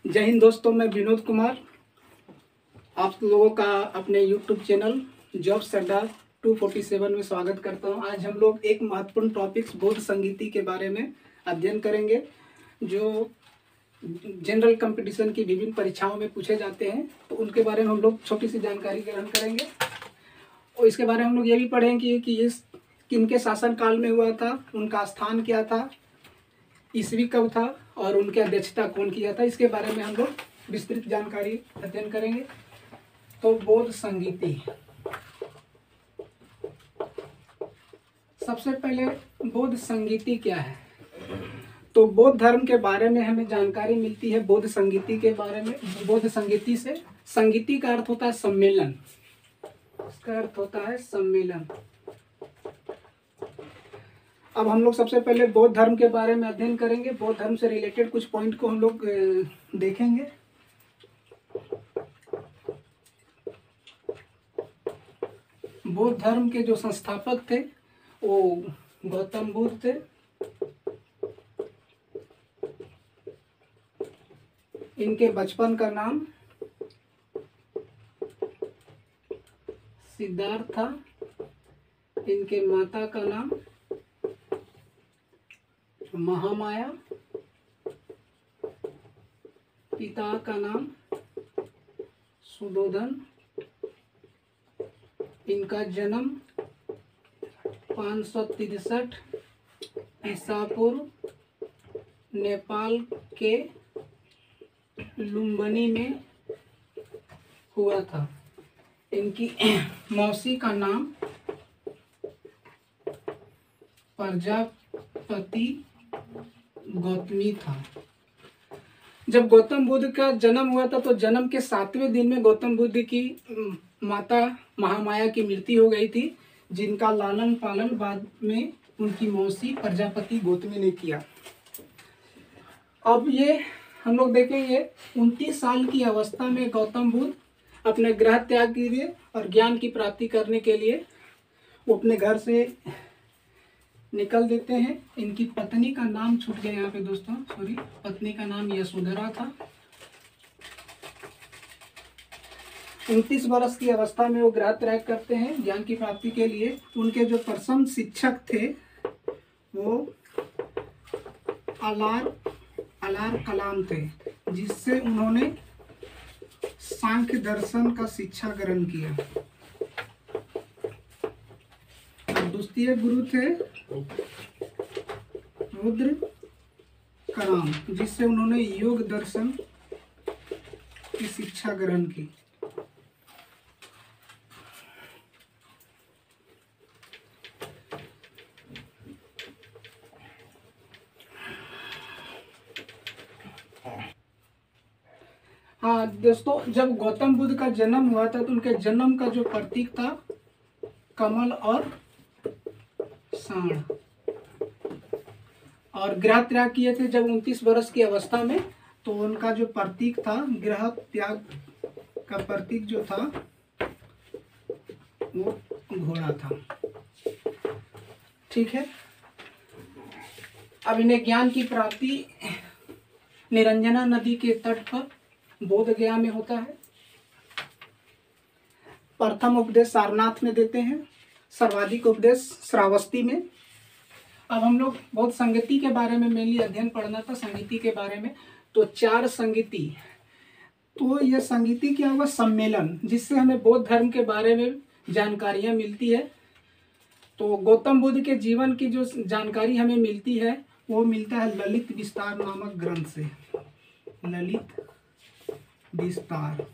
जय हिंद दोस्तों, मैं विनोद कुमार आप लोगों का अपने यूट्यूब चैनल जॉब्स अड्डा 247 में स्वागत करता हूं। आज हम लोग एक महत्वपूर्ण टॉपिक्स बोध संगीति के बारे में अध्ययन करेंगे, जो जनरल कंपटीशन की विभिन्न परीक्षाओं में पूछे जाते हैं। तो उनके बारे में हम लोग छोटी सी जानकारी ग्रहण करेंगे और इसके बारे में हम लोग ये भी पढ़ेंगे कि इस किनके शासनकाल में हुआ था, उनका स्थान क्या था, ईस्वी कब था और उनकी अध्यक्षता कौन किया था। इसके बारे में हम लोग विस्तृत जानकारी अध्ययन करेंगे। तो बौद्ध संगीति, सबसे पहले बौद्ध संगीति क्या है। तो बौद्ध धर्म के बारे में हमें जानकारी मिलती है बौद्ध संगीति के बारे में। बौद्ध संगीति से संगीति का अर्थ होता है सम्मेलन, इसका अर्थ होता है सम्मेलन। अब हम लोग सबसे पहले बौद्ध धर्म के बारे में अध्ययन करेंगे। बौद्ध धर्म से रिलेटेड कुछ पॉइंट को हम लोग देखेंगे। बौद्ध धर्म के जो संस्थापक थे वो गौतम बुद्ध थे। इनके बचपन का नाम सिद्धार्थ था। इनके माता का नाम महामाया, पिता का नाम सुदोधन। इनका जन्म 563 ईसा पूर्व नेपाल के लुम्बिनी में हुआ था। इनकी मौसी का नाम प्रजापति गौतमी था। जब गौतम बुद्ध का जन्म हुआ था तो जन्म के 7वें दिन में गौतम बुद्ध की माता महामाया की मृत्यु हो गई थी, जिनका लालन पालन बाद में उनकी मौसी प्रजापति गौतमी ने किया। अब ये हम लोग देखेंगे 29 साल की अवस्था में गौतम बुद्ध अपने गृह त्याग किए और ज्ञान की प्राप्ति करने के लिए वो अपने घर से निकल देते हैं। इनकी पत्नी का नाम छूट गया यहाँ पे दोस्तों, सॉरी, पत्नी का नाम यशोधरा था। 29 वर्ष की अवस्था में वो गृह त्याग करते हैं ज्ञान की प्राप्ति के लिए। उनके जो प्रथम शिक्षक थे वो अलार कलाम थे, जिससे उन्होंने सांख्य दर्शन का शिक्षा ग्रहण किया। द्वितीय गुरु थे रुद्र कलाम, जिससे उन्होंने योग दर्शन की शिक्षा ग्रहण की। हाँ दोस्तों, जब गौतम बुद्ध का जन्म हुआ था तो उनके जन्म का जो प्रतीक था कमल और साण, और गृह त्याग किए थे जब 29 वर्ष की अवस्था में। तो उनका जो प्रतीक था, गृह त्याग का प्रतीक जो था वो घोड़ा था। ठीक है। अब इन्हें ज्ञान की प्राप्ति निरंजना नदी के तट पर बोध गया में होता है। प्रथम उपदेश सारनाथ में देते हैं, सर्वाधिक उपदेश श्रावस्ती में। अब हम लोग बौद्ध संगीति के बारे में मेनली अध्ययन पढ़ना था, संगीति के बारे में। तो 4 संगीति, तो यह संगीति क्या हुआ, सम्मेलन, जिससे हमें बौद्ध धर्म के बारे में जानकारियां मिलती है। तो गौतम बुद्ध के जीवन की जो जानकारी हमें मिलती है वो मिलता है ललित विस्तार नामक ग्रंथ से। ललित विस्तार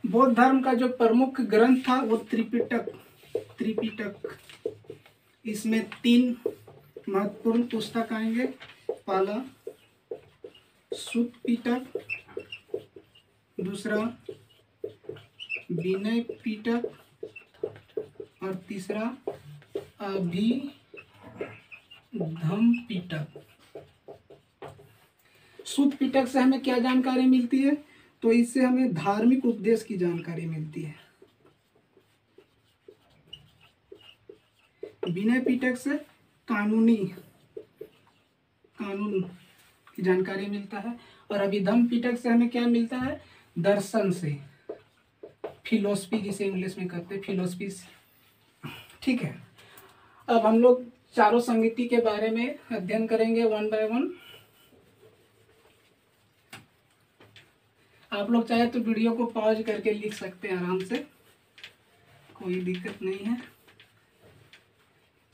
बौद्ध धर्म का जो प्रमुख ग्रंथ था वो त्रिपिटक। इसमें 3 महत्वपूर्ण पुस्तक आएंगे। पहला सुत्त पिटक, दूसरा विनय पिटक और तीसरा अभिधम्म पिटक। सुत्त पिटक से हमें क्या जानकारी मिलती है, तो इससे हमें धार्मिक उपदेश की जानकारी मिलती है। विनय पिटक से कानून की जानकारी मिलता है। और अभिधम्म पिटक से हमें क्या मिलता है? दर्शन से, फिलोसफी जिसे इंग्लिश में कहते हैं, फिलोसफी। ठीक है, अब हम लोग चारों संगीति के बारे में अध्ययन करेंगे वन बाय वन। आप लोग चाहे तो वीडियो को पॉज करके लिख सकते हैं आराम से, कोई दिक्कत नहीं है।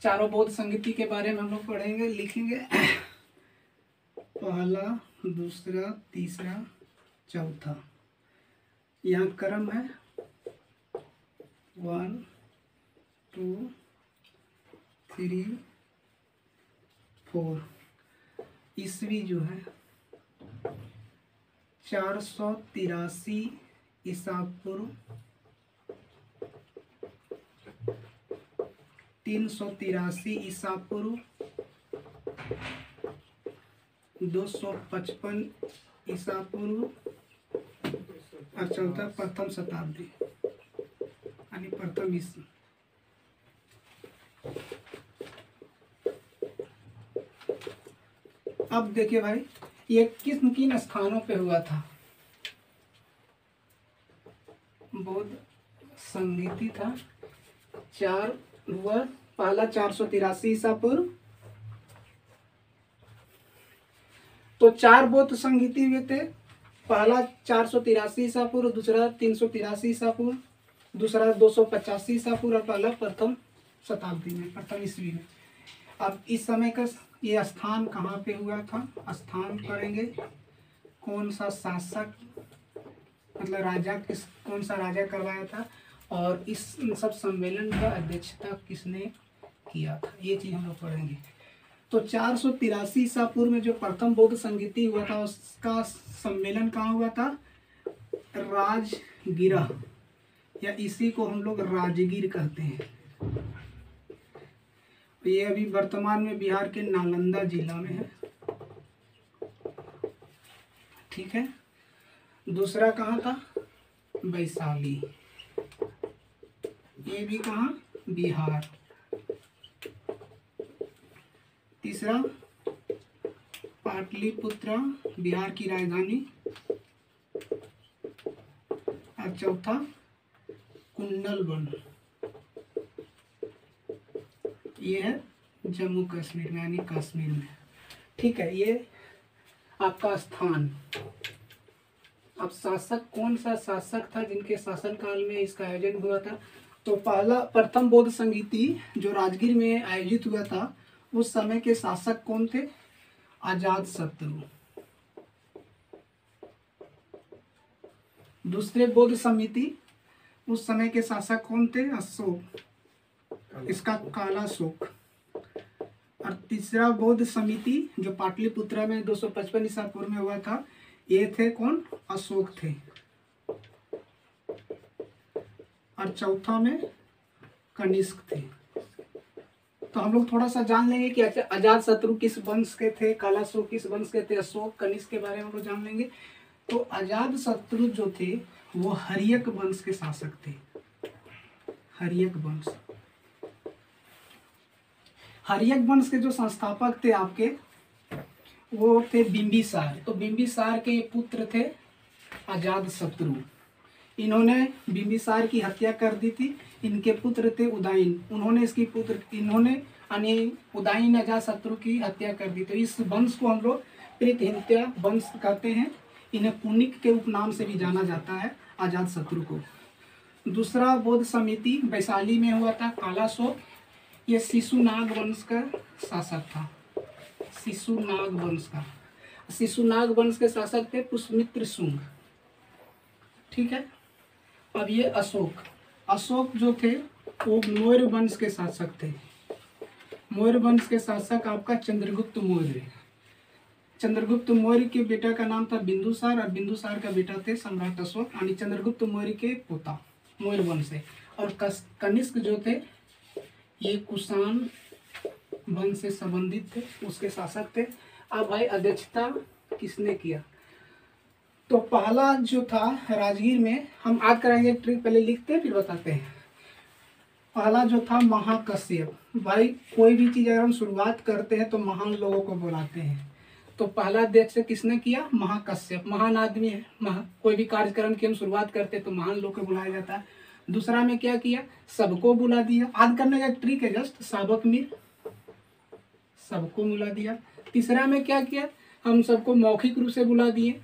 चारों बौद्ध संगीति के बारे में हम लोग पढ़ेंगे, लिखेंगे। पहला, दूसरा, तीसरा, चौथा। यहाँ क्रम है 1 2 3 4। ईस्वी जो है 483 ईसा पूर्व, 383 ईसा पूर्व, 255 ईसा पूर्व और चौथा प्रथम शताब्दी यानी प्रथम ईस्वी। अब देखिए भाई, ये किन स्थानों पे हुआ था? बौद्ध संगीति था, 4 हुआ। पहला 483 ईसा पूर्व, तो 4 बौद्ध संगीति हुए थे। पहला 483 ईसा पूर्व, दूसरा 383 ईसा पूर्व, दूसरा 285 ईसा पूर्व और पहला प्रथम शताब्दी में, प्रथम ईस्वी में। अब इस समय का ये स्थान कहाँ पे हुआ था? स्थान करेंगे कौन सा शासक, मतलब राजा, कौन सा राजा करवाया था, और इस सब सम्मेलन का अध्यक्षता किसने किया था, ये चीज हम लोग पढ़ेंगे। तो 483 ईसा पूर्व में जो प्रथम बौद्ध संगीति हुआ था, उसका सम्मेलन कहाँ हुआ था? राजगिरा, या इसी को हम लोग राजगीर कहते हैं। ये अभी वर्तमान में बिहार के नालंदा जिला में है। ठीक है, दूसरा कहाँ था? वैशाली, ये भी कहाँ? बिहार। तीसरा पाटलिपुत्र, बिहार की राजधानी। और चौथा कुंडलवन, ये है जम्मू कश्मीर में यानी कश्मीर में। ठीक है, ये आपका स्थान। अब शासक, कौन सा शासक था जिनके शासनकाल में इसका आयोजन हुआ था? तो पहला प्रथम बौद्ध संगीति जो राजगीर में आयोजित हुआ था, उस समय के शासक कौन थे? अजातशत्रु। दूसरे बौद्ध समिति, उस समय के शासक कौन थे? अशोक, इसका काला शोक। और तीसरा बौद्ध समिति जो पाटलिपुत्र में 255 ईसा पूर्व में हुआ था, ये थे कौन? अशोक थे। और चौथा में कनिष्क थे। तो हम लोग थोड़ा सा जान लेंगे कि अजातशत्रु किस वंश के थे, काला शोक किस वंश के थे, अशोक, कनिष्क के बारे में हम लोग जान लेंगे। तो अजातशत्रु जो थे वो हर्यक वंश के शासक थे। हर्यक वंश, हर्यक वंश के जो संस्थापक थे आपके, वो थे बिंबिसार। तो बिंबिसार के पुत्र थे अजातशत्रु। इन्होंने बिंबिसार की हत्या कर दी थी। इनके पुत्र थे उदयन, इन्होंने उदयन अजातशत्रु की हत्या कर दी। तो इस वंश को हम लोग प्रीतहत्या वंश कहते हैं। इन्हें पुनिक के उपनाम से भी जाना जाता है अजातशत्रु को। दूसरा बौद्ध समिति वैशाली में हुआ था, काला शोक। ये शिशुनाग वंश का शासक था। शिशुनाग वंश का, शिशुनाग वंश के शासक थे पुष्यमित्र शुंग। ठीक है, अब ये अशोक, अशोक जो थे वो मौर्य वंश के शासक थे। मौर्य वंश के शासक आपका चंद्रगुप्त मौर्य। चंद्रगुप्त मौर्य के बेटा का नाम था बिंदुसार, और बिंदुसार का बेटा थे सम्राट अशोक, यानी चंद्रगुप्त मौर्य के पोता, मौर्य वंश से। और कनिष्क जो थे ये कुषाण वंश से संबंधित थे, उसके शासक थे। अब भाई अध्यक्षता किसने किया? तो पहला जो था राजगीर में, हम आज कराएंगे ट्रिक, पहले लिखते हैं फिर बताते हैं। पहला जो था महाकश्यप। भाई कोई भी चीज़ अगर हम शुरुआत करते हैं तो महान लोगों को बुलाते हैं। तो पहला अध्यक्ष किसने किया? महाकश्यप, महान आदमी है। कोई भी कार्यक्रम की हम शुरुआत करते तो महान लोग को बुलाया जाता है। दूसरा में क्या किया? सबको बुला दिया। याद करने का एक ट्रिक है, जस्ट साबक मीर, सबको बुला दिया। तीसरा में क्या किया? हम सबको मौखिक रूप से बुला दिए,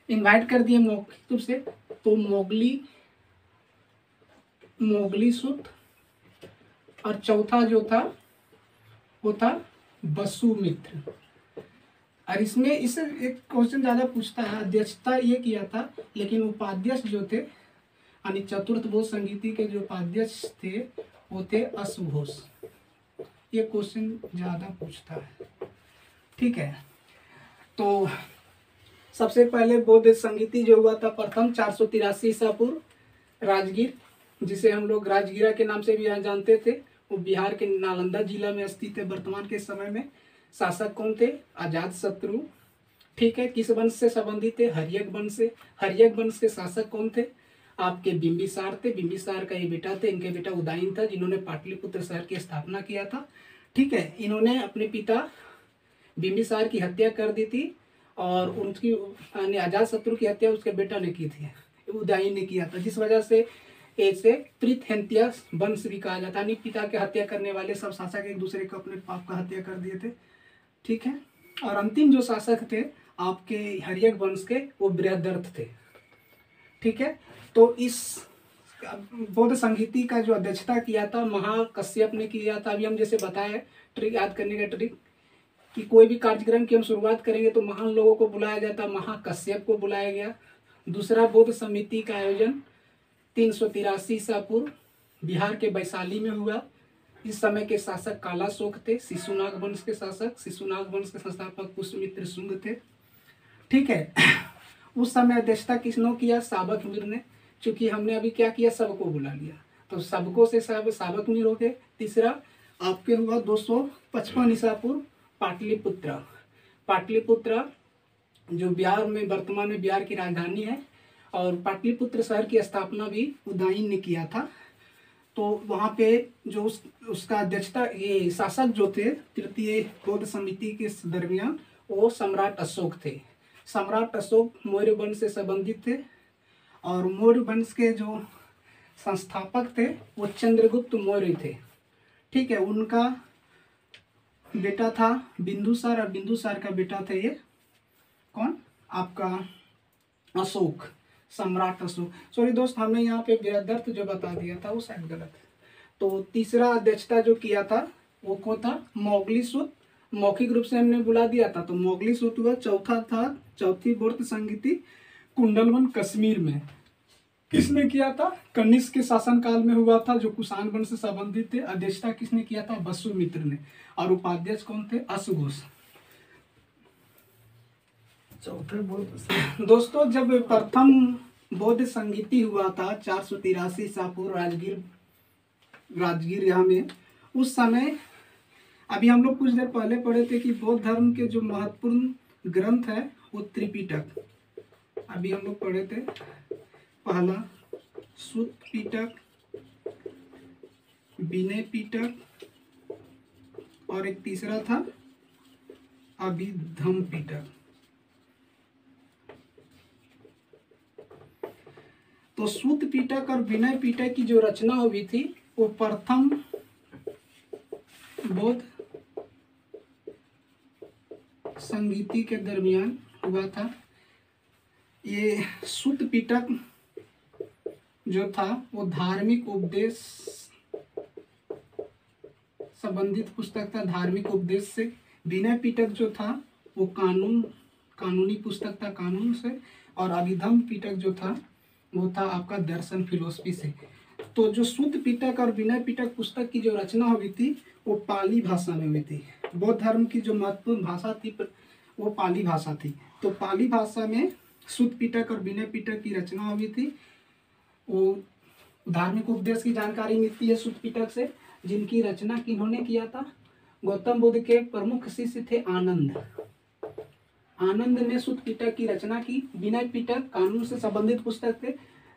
इनवाइट कर दिए मौखिक रूप से। तो मोगली सूत, और चौथा जो था वो था वसुमित्र। और इसमें इससे एक क्वेश्चन ज्यादा पूछता है, अध्यक्षता ये किया था, लेकिन उपाध्यक्ष जो थे यानी चतुर्थ बोध संगीति के जो उपाध्यक्ष थे वो थे अश्वघोष। ये क्वेश्चन ज्यादा पूछता है, ठीक है। तो सबसे पहले बौद्ध संगीति जो हुआ था प्रथम 483 ईसा पूर्व राजगीर, जिसे हम लोग राजगीरा के नाम से भी जानते थे, वो बिहार के नालंदा जिला में स्थित है। वर्तमान के समय में शासक कौन थे? अजात शत्रु, ठीक है। किस वंश से संबंधित थे? हर्यक वंश से। हर्यक वंश के शासक कौन थे? आपके बिंबिसार थे। बिंबिसार का ये बेटा थे, इनके बेटा उदयन था, जिन्होंने पाटलिपुत्र शहर की स्थापना किया था, ठीक है। इन्होंने अपने पिता बिंबिसार की हत्या कर दी थी, और उनकी अजात शत्रु की हत्या उसके बेटा ने की थी, उदयन ने किया था, जिस वजह से ऐसे प्रीथेंतिया वंश भी कहा जाता है। पिता के हत्या करने वाले सब शासक एक दूसरे को अपने पाप का हत्या कर दिए थे, ठीक है। और अंतिम जो शासक थे आपके हर्यक वंश के, वो बृहदर्थ थे, ठीक है। तो इस बौद्ध संगीति का जो अध्यक्षता किया था महाकश्यप ने किया था। अभी हम जैसे बताए ट्रिक याद करने का ट्रिक, कि कोई भी कार्यक्रम की हम शुरुआत करेंगे तो महान लोगों को बुलाया जाता, महाकश्यप को बुलाया गया। दूसरा, बौद्ध समिति का आयोजन 383 ईसा पूर्व बिहार के वैशाली में हुआ। इस समय के शासक कालाशोक थे, शिशुनाग वंश के शासक, शिशुनाग वंश के संस्थापक पुष्यमित्र शुंग थे, ठीक है। उस समय अध्यक्षता किसने किया? साबक मीर ने। चूंकि हमने अभी क्या किया, सबको बुला लिया, तो सबको से साबक मीर हो गए। तीसरा आपके हुआ 255 ईसा पूर्व पाटलिपुत्र। पाटलिपुत्र जो बिहार में वर्तमान में बिहार की राजधानी है, और पाटलिपुत्र शहर की स्थापना भी उदयन ने किया था। तो वहाँ पे जो उसका अध्यक्षता ये शासक जो थे तृतीय बौद्ध समिति के दरमियान, वो सम्राट अशोक थे। सम्राट अशोक मौर्य वंश से संबंधित थे, और मौर्य वंश के जो संस्थापक थे वो चंद्रगुप्त मौर्य थे, ठीक है। उनका बेटा था बिंदुसार, और बिंदुसार का बेटा थे ये कौन? आपका अशोक, सम्राट अशोक। सॉरी दोस्त, हमने यहाँ पे बृहदर्थ जो बता दिया था वो शायद गलत है। तो तीसरा अध्यक्षता जो किया था वो कौन था? मोगली सूत। मौखिक रूप से हमने बुला दिया था, तो मोगली सूत हुआ। चौथा था चौथी बौद्ध संगीति कुंडलवन कश्मीर में, किसने किया था? कनिष्क के शासनकाल में हुआ था, जो कुषाण वंश से संबंधित थे। अध्यक्षता किसने किया था? वसुमित्र ने। और उपाध्यक्ष कौन थे? अश्वघोष। चौथे बौद्ध दोस्तों, जब प्रथम बौद्ध संगीति हुआ था 483 ईसा पूर्व राजगीर यहाँ में, उस समय अभी हम लोग कुछ देर पहले पढ़े थे कि बौद्ध धर्म के जो महत्वपूर्ण ग्रंथ है वो त्रिपिटक। अभी हम लोग पढ़े थे, पहला सुत्त पिटक, विनय पिटक, और एक तीसरा था अभिधम्म पिटक। तो सुत्त पिटक और विनय पिटक की जो रचना हुई थी वो प्रथम बौद्ध संगीति के दरमियान हुआ था। ये सुत्त पिटक जो था वो धार्मिक उपदेश संबंधित पुस्तक था, धार्मिक उपदेश से। विनय पिटक जो था वो कानूनी पुस्तक था, कानून से। और अभिधम्म पिटक जो था वो था आपका दर्शन, फिलोसफी से। तो जो सुत्त पिटक और विनय पिटक पुस्तक की जो रचना हुई थी वो पाली भाषा में हुई थी। बौद्ध धर्म की जो महत्वपूर्ण भाषा थी वो पाली भाषा थी। तो पाली भाषा में सुत्त पिटक और विनय पिटक की रचना हुई थी। वो धार्मिक उपदेश की जानकारी मिलती है सुत्त पिटक से, जिनकी रचना किन्होंने किया था? गौतम बुद्ध के प्रमुख शिष्य थे आनंद। आनंद ने सुत्त पिटक की रचना की। विनय पिटक कानून से संबंधित पुस्तक थे,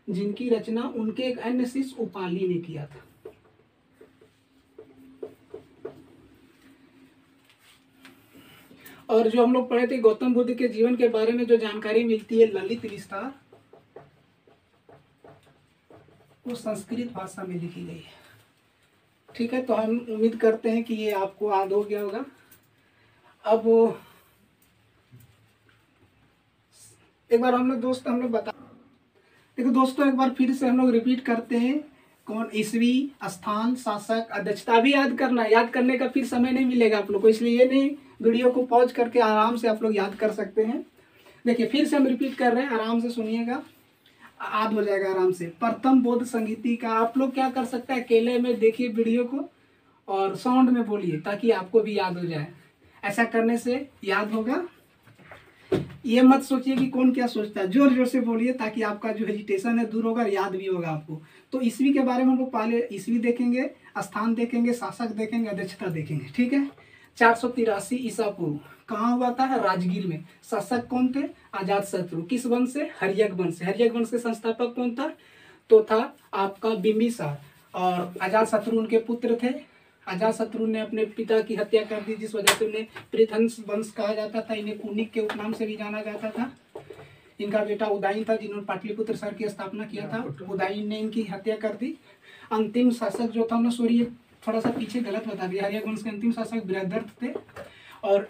जिनकी रचना उनके एक अन्य शिष्य उपाली ने किया था। और जो हम लोग पढ़े थे गौतम बुद्ध के जीवन के बारे में जो जानकारी मिलती है ललित विस्तार, वो संस्कृत भाषा में लिखी गई है। ठीक है, तो हम उम्मीद करते हैं कि ये आपको याद हो गया होगा। अब एक बार हम लोग बता देखो दोस्तों, एक बार फिर से हम लोग रिपीट करते हैं। कौन? ईस्वी, स्थान, शासक, अध्यक्षता भी याद करना। याद करने का फिर समय नहीं मिलेगा आप लोग को, इसलिए ये नहीं, वीडियो को पॉज करके आराम से आप लोग याद कर सकते हैं। देखिए फिर से हम रिपीट कर रहे हैं, आराम से सुनिएगा, याद हो जाएगा आराम से। प्रथम बौद्ध संगीति का आप लोग क्या कर सकते हैं, अकेले में देखिए वीडियो को और साउंड में बोलिए ताकि आपको भी याद हो जाए। ऐसा करने से याद होगा। ये मत सोचिए कि कौन क्या सोचता है, जोर जोर से बोलिए ताकि आपका जो हेजिटेशन है दूर होगा और याद भी होगा आपको। तो ईस्वी के बारे में हम लोग पहले ईस्वी देखेंगे, स्थान देखेंगे, शासक देखेंगे, अध्यक्षता देखेंगे। ठीक है, 483 ईसा पूर्व कहाँ हुआ था? राजगीर में। शासक कौन थे? अजात शत्रु। किस वंश से? हर्यक वंश से। हर्यक वंश के संस्थापक कौन था? तो था आपका बिंबिसार। और अजात शत्रु उनके पुत्र थे। अजात शत्रु ने अपने पिता की हत्या कर दी, जिस वजह से उन्हें पृथंस वंश कहा जाता था। इन्हें कुनिक के उपनाम से भी जाना जाता था। इनका बेटा उदयन था, जिन्होंने पाटलिपुत्र शहर की स्थापना किया था। उदयन ने इनकी हत्या कर दी। अंतिम शासक जो था, सॉरी थोड़ा सा पीछे गलत बता दिया, हर्यक वंश के अंतिम शासक बृहद्रथ थे। और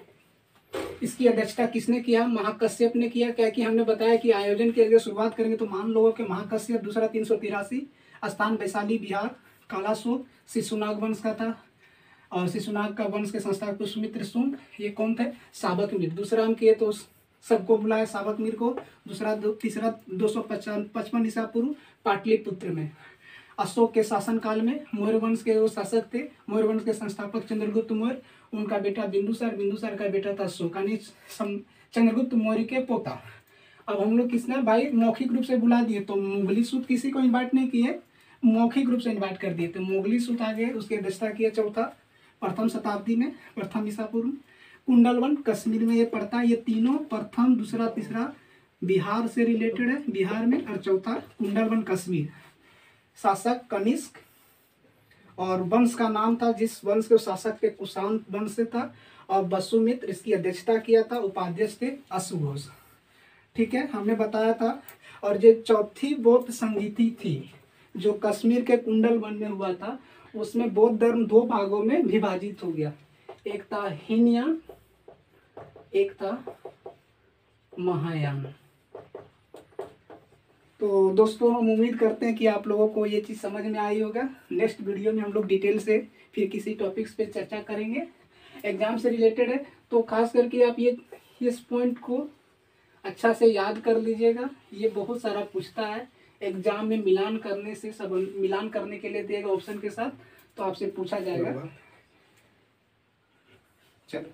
इसकी अध्यक्षता किसने किया? महाकश्यप ने किया। क्या कि हमने बताया कि आयोजन की अगर शुरुआत करेंगे तो मान लो कि महाकश्यप। दूसरा 383, स्थान वैशाली बिहार। कालाशोक शिशुनाग वंश का था। और शिशुनाग का वंश के संस्थापक पुष्यमित्र शुंग। ये कौन थे? शावक मित्र। दूसरा हम किए तो सबको बुलाया शावक मित्र को। तीसरा 255 ईसा पूर्व पाटलिपुत्र में। अशोक के शासनकाल में मौर्य वंश के वो शासक थे। मौर्य वंश के संस्थापक चंद्रगुप्त मौर्य, उनका बेटा बिंदुसार, बिंदुसार का बेटा था अशोक, यानी चंद्रगुप्त मौर्य के पोता। अब हम लोग किसने भाई मौखिक रूप से बुला दिए, तो मुगली सूत किसी को इन्वाइट नहीं किए, मौखिक रूप से इन्वाइट कर दिए। तो मुगली सूत आ गए, उसकी अध्यक्षता किया चौथा प्रथम शताब्दी में, प्रथम ईसा पूर्व। कुंडलवन कश्मीर में ये पड़ता है। ये तीनों प्रथम, दूसरा, तीसरा बिहार से रिलेटेड है, बिहार में। और चौथा कुंडलवन कश्मीर। शासक कनिष्क, और वंश का नाम था जिस वंश के शासक थे कुषाण वंश से था। और वसुमित्र इसकी अध्यक्षता किया था। उपाध्यक्ष थे अश्वघोष। ठीक है, हमने बताया था। और जो चौथी बौद्ध संगीति थी जो कश्मीर के कुंडलवन में हुआ था, उसमें बौद्ध धर्म दो भागों में विभाजित हो गया। एक था हीनयान, एक था महायान। तो दोस्तों हम उम्मीद करते हैं कि आप लोगों को ये चीज़ समझ में आई होगा। नेक्स्ट वीडियो में हम लोग डिटेल से फिर किसी टॉपिक्स पे चर्चा करेंगे, एग्जाम से रिलेटेड है। तो खास करके आप ये इस पॉइंट को अच्छा से याद कर लीजिएगा। ये बहुत सारा पूछता है एग्जाम में, मिलान करने से सब मिलान करने के लिए दिएगा ऑप्शन के साथ, तो आपसे पूछा जाएगा। चलो।